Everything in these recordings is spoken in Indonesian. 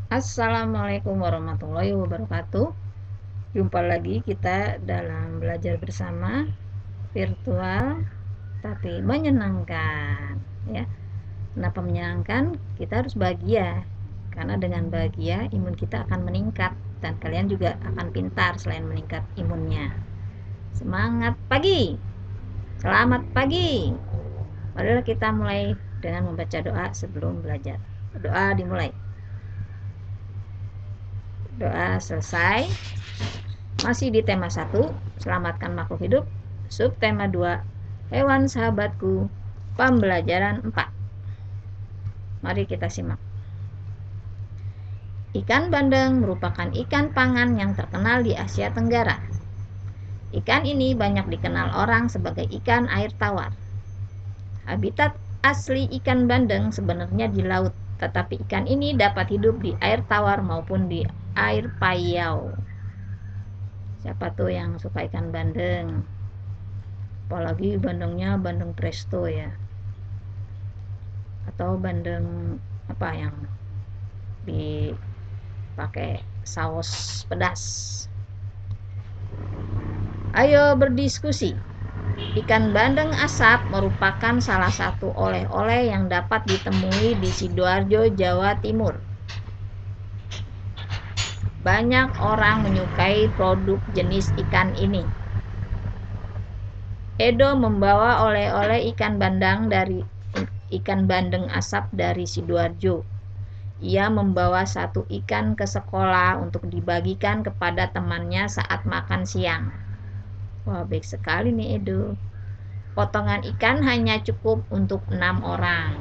Assalamualaikum warahmatullahi wabarakatuh. Jumpa lagi kita dalam belajar bersama virtual tapi menyenangkan, ya. Kenapa menyenangkan? Kita harus bahagia, karena dengan bahagia imun kita akan meningkat dan kalian juga akan pintar selain meningkat imunnya. Semangat pagi, selamat pagi. Marilah kita mulai dengan membaca doa sebelum belajar. Doa dimulai. Doa selesai. Masih di tema 1, selamatkan makhluk hidup. Subtema 2, hewan sahabatku. Pembelajaran 4. Mari kita simak. Ikan bandeng merupakan ikan pangan yang terkenal di Asia Tenggara. Ikan ini banyak dikenal orang sebagai ikan air tawar. Habitat asli ikan bandeng sebenarnya di laut, tetapi ikan ini dapat hidup di air tawar maupun di air payau. Siapa tuh yang suka ikan bandeng? Apalagi bandengnya bandeng presto, ya, atau bandeng apa yang dipakai saus pedas. Ayo berdiskusi. Ikan bandeng asap merupakan salah satu oleh-oleh yang dapat ditemui di Sidoarjo, Jawa Timur. Banyak orang menyukai produk jenis ikan ini. Edo membawa oleh-oleh ikan bandeng asap dari Sidoarjo. Ia membawa satu ikan ke sekolah untuk dibagikan kepada temannya saat makan siang. Wah, baik sekali nih Edo. Potongan ikan hanya cukup untuk 6 orang.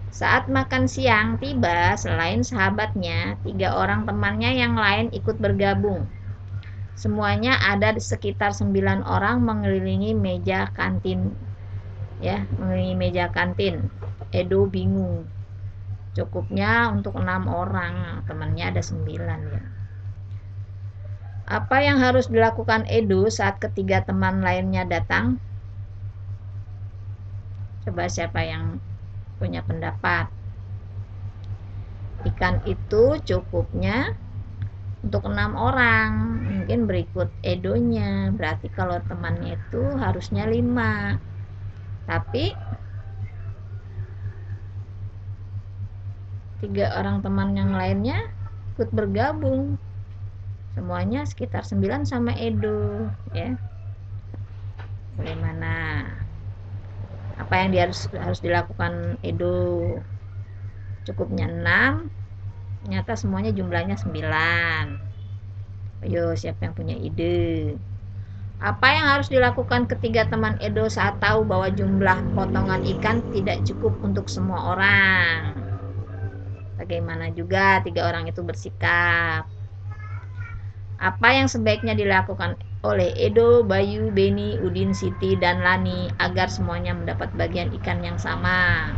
Saat makan siang tiba, selain sahabatnya, 3 orang temannya yang lain ikut bergabung. Semuanya ada di sekitar 9 orang mengelilingi meja kantin. Ya, mengelilingi meja kantin. Edo bingung. Cukupnya untuk 6 orang, temannya ada 9, ya. Apa yang harus dilakukan Edo saat ketiga teman lainnya datang? Coba siapa yang punya pendapat? Ikan itu cukupnya untuk 6 orang. Mungkin berikut Edonya. Berarti kalau temannya itu harusnya 5. Tapi 3 orang teman yang lainnya ikut bergabung. Semuanya sekitar 9 sama Edo, ya. Bagaimana? Apa yang harus dilakukan Edo? Cukupnya 6, ternyata semuanya jumlahnya 9. Ayo, siapa yang punya ide? Apa yang harus dilakukan ketiga teman Edo saat tahu bahwa jumlah potongan ikan tidak cukup untuk semua orang? Bagaimana juga 3 orang itu bersikap? Apa yang sebaiknya dilakukan oleh Edo, Bayu, Beni, Udin, Siti, dan Lani agar semuanya mendapat bagian ikan yang sama?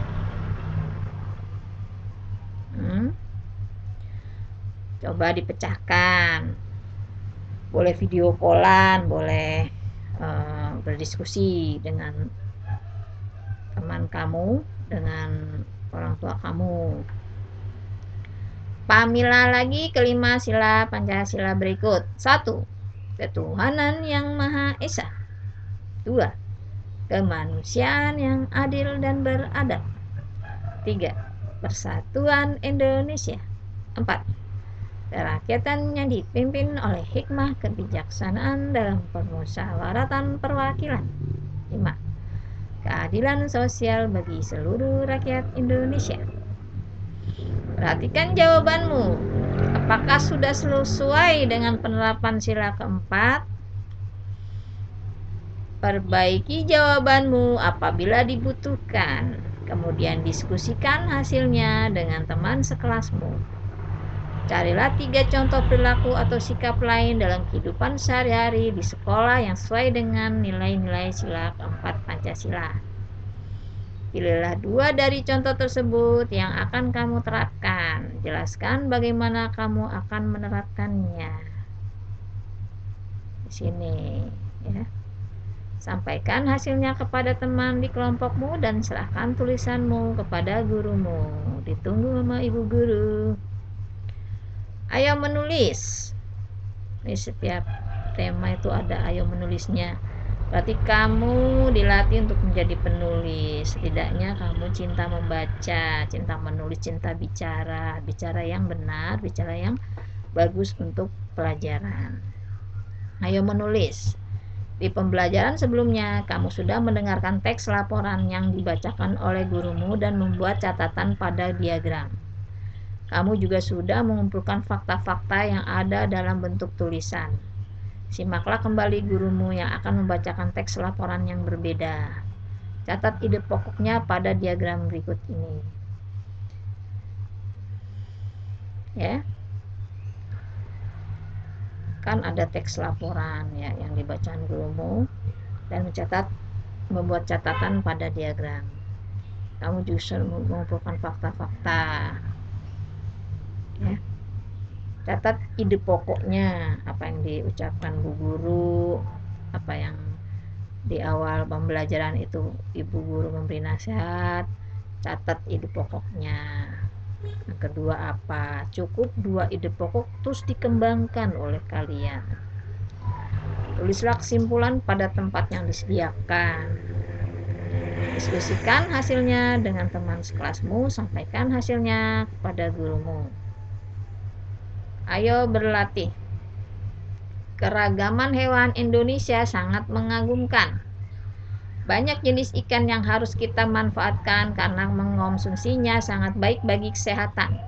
Coba dipecahkan. Boleh video callan, boleh berdiskusi dengan teman kamu, dengan orang tua kamu. Pamilah lagi kelima sila Pancasila berikut. 1. Ketuhanan yang Maha Esa. 2. Kemanusiaan yang adil dan beradab. 3. Persatuan Indonesia. 4. Kerakyatan yang dipimpin oleh hikmah kebijaksanaan dalam permusyawaratan perwakilan. 5. Keadilan sosial bagi seluruh rakyat Indonesia. Perhatikan jawabanmu. Apakah sudah sesuai dengan penerapan sila keempat? Perbaiki jawabanmu apabila dibutuhkan. Kemudian diskusikan hasilnya dengan teman sekelasmu. Carilah 3 contoh perilaku atau sikap lain dalam kehidupan sehari-hari di sekolah yang sesuai dengan nilai-nilai sila keempat Pancasila. Pilihlah 2 dari contoh tersebut yang akan kamu terapkan. Jelaskan bagaimana kamu akan menerapkannya. Di sini, ya. Sampaikan hasilnya kepada teman di kelompokmu dan serahkan tulisanmu kepada gurumu. Ditunggu sama ibu guru. Ayo menulis. Di setiap tema itu ada ayo menulisnya. Berarti kamu dilatih untuk menjadi penulis. Setidaknya kamu cinta membaca, cinta menulis, cinta bicara. Bicara yang benar, bicara yang bagus untuk pelajaran. Ayo menulis. Di pembelajaran sebelumnya, kamu sudah mendengarkan teks laporan yang dibacakan oleh gurumu dan membuat catatan pada diagram. Kamu juga sudah mengumpulkan fakta-fakta yang ada dalam bentuk tulisan. Simaklah kembali gurumu yang akan membacakan teks laporan yang berbeda. Catat ide pokoknya pada diagram berikut ini. Ya. Kan ada teks laporan ya yang dibacakan gurumu dan membuat catatan pada diagram. Kamu juga mengumpulkan fakta-fakta. Ya. Catat ide pokoknya, apa yang diucapkan bu guru, apa yang di awal pembelajaran itu ibu guru memberi nasihat. Catat ide pokoknya. Yang kedua apa? Cukup 2 ide pokok terus dikembangkan oleh kalian. Tulislah kesimpulan pada tempat yang disediakan. Diskusikan hasilnya dengan teman sekelasmu, sampaikan hasilnya kepada gurumu. Ayo berlatih. Keragaman hewan Indonesia sangat mengagumkan. Banyak jenis ikan yang harus kita manfaatkan karena mengonsumsinya sangat baik bagi kesehatan.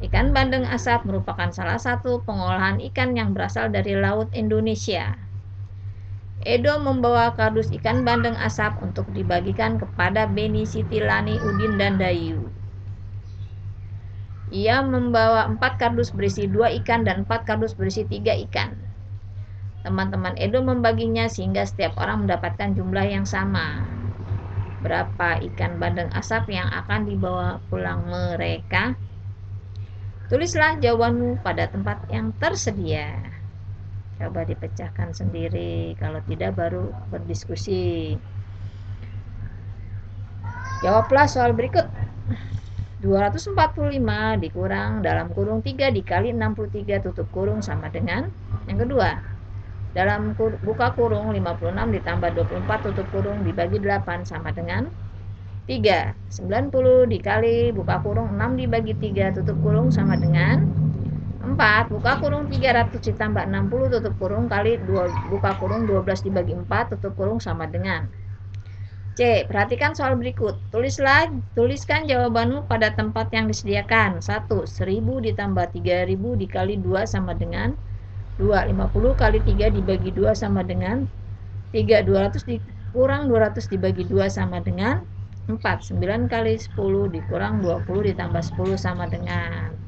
Ikan bandeng asap merupakan salah satu pengolahan ikan yang berasal dari laut Indonesia. Edo membawa kardus ikan bandeng asap untuk dibagikan kepada Beni, Siti, Lani, Udin, dan Dayu. Ia membawa 4 kardus berisi 2 ikan dan 4 kardus berisi 3 ikan. Teman-teman Edo membaginya sehingga setiap orang mendapatkan jumlah yang sama. Berapa ikan bandeng asap yang akan dibawa pulang mereka? Tulislah jawabanmu pada tempat yang tersedia. Coba dipecahkan sendiri, kalau tidak baru berdiskusi. Jawablah soal berikut. 245 dikurang dalam kurung 3 dikali 63 tutup kurung sama dengan yang kedua. Dalam buka kurung 56 ditambah 24 tutup kurung dibagi 8 sama dengan 3. 90 dikali buka kurung 6 dibagi 3 tutup kurung sama dengan 4. Buka kurung 300 ditambah 60 tutup kurung kali 2 buka kurung 12 dibagi 4 tutup kurung sama dengan C. Perhatikan soal berikut. Tuliskan jawabanmu pada tempat yang disediakan. 1. 1000 ditambah 3000 dikali 2 sama dengan 2. 50 kali 3 dibagi 2 sama dengan 3. 200 dikurang 200 dibagi 2 sama dengan 4. 9 kali 10 dikurang 20 ditambah 10 sama dengan.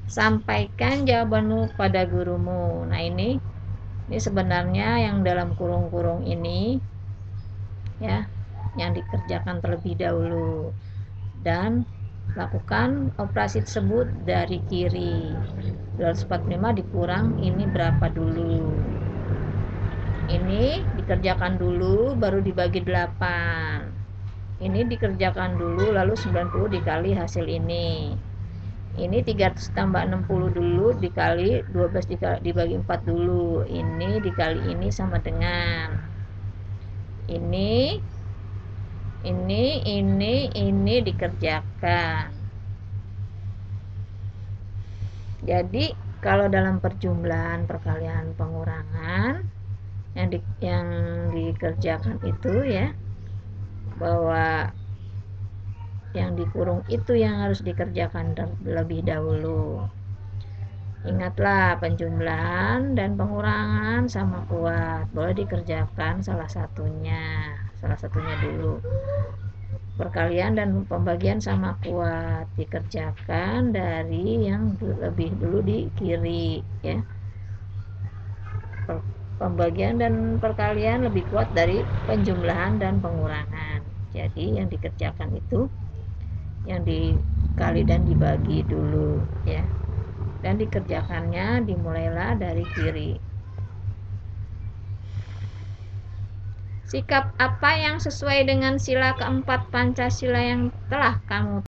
Sampaikan jawabanmu pada gurumu. Nah ini sebenarnya yang dalam kurung-kurung ini ya, yang dikerjakan terlebih dahulu, dan lakukan operasi tersebut dari kiri. 245 dikurang ini berapa dulu, ini dikerjakan dulu baru dibagi 8, ini dikerjakan dulu lalu 90 dikali hasil ini 300 tambah 60 dulu dikali 12 dibagi 4 dulu, ini dikali ini sama dengan ini dikerjakan. Jadi kalau dalam perjumlahan, perkalian, pengurangan yang dikerjakan itu ya, bahwa yang dikurung itu yang harus dikerjakan terlebih dahulu. Ingatlah, penjumlahan dan pengurangan sama kuat, boleh dikerjakan salah satunya dulu. Perkalian dan pembagian sama kuat, dikerjakan dari yang lebih dulu di kiri ya. Pembagian dan perkalian lebih kuat dari penjumlahan dan pengurangan. Jadi yang dikerjakan itu yang dikali dan dibagi dulu ya. Dan dikerjakannya dimulailah dari kiri. Sikap apa yang sesuai dengan sila keempat Pancasila yang telah kamu